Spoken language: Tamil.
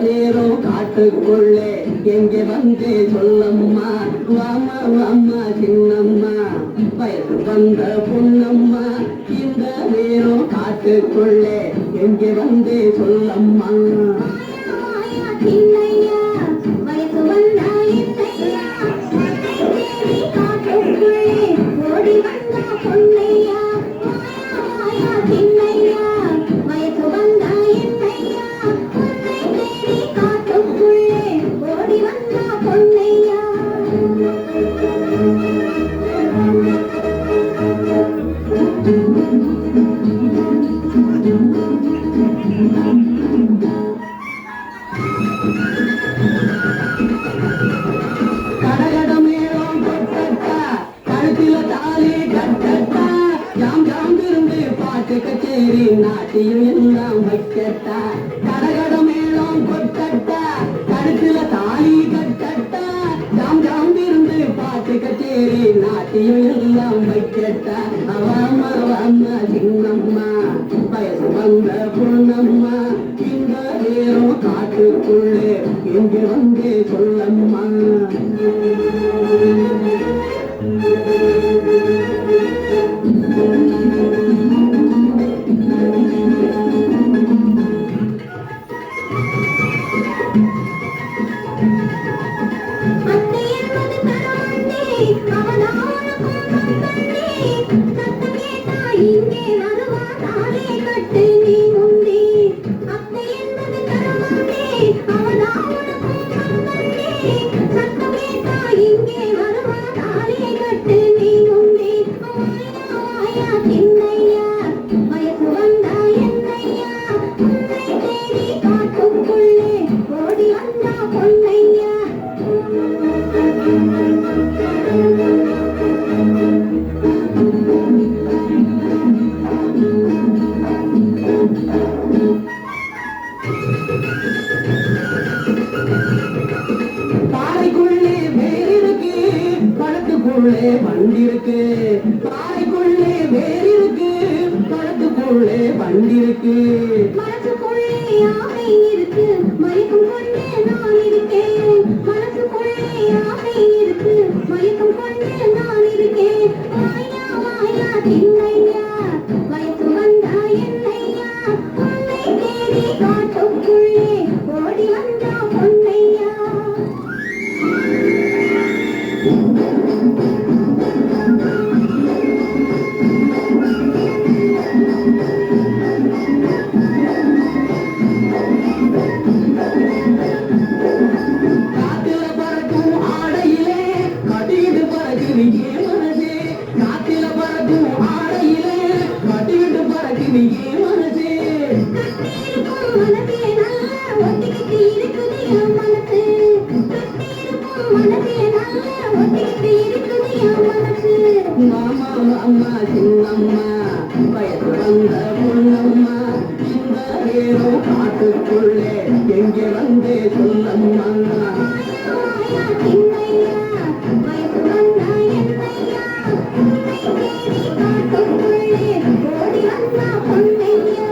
நேரம் காட்டுக்குள்ளே எங்கே வந்தே சொல்லம்மா வாமா வாமா சின்னம்மா வயசு வந்த பொன்னம்மா இந்த நேரம் காட்டுக்குள்ளே எங்கே வந்தே சொல்லம்மா கச்சேரி நாட்டியம் எல்லாம் வைக்கட்டா கடகட மேளம் கொட்டட்டா கழுத்துல தாலி கட்டட்டா ஜாம் ஜாம் இருந்து பாட்டு கச்சேரி நாட்டியம் எல்லாம் வைக்கட்டா அவாமா வாமா சின்னம்மா வயசு வந்த பொண்ணம்மா இந்த நேரம் காட்டுக்குள்ளே எங்கே வந்தே சொல்லம்மா பாறைக்குள்ளே வேறிருக்கு பழத்துக்குள்ளே வண்டிருக்கு பாறைக்குள்ளே வேறிருக்கு பழத்துக்குள்ளே வண்டிருக்கு மனசுக்குள்ளே ஆமை இருக்கு மயக்கம் கொண்டே நான் இருக்கேன் மனசுக்குள்ளே ஆமை இருக்கு மயக்கம் கொண்டே நான் இருக்கேன் மாயா மாயா திண்ணையா வயசு வந்தா என்னையா உன்னை தேடி காட்டுக்குள்ளே ஓடி வந்தா பொன்னையா அம்மா சின்னம்மா வயசு வந்த பொண்ணம்மா இந்த நேரம் காட்டுக்குள்ளே எங்கே வந்தே சொல்லம்மா பொன்னையா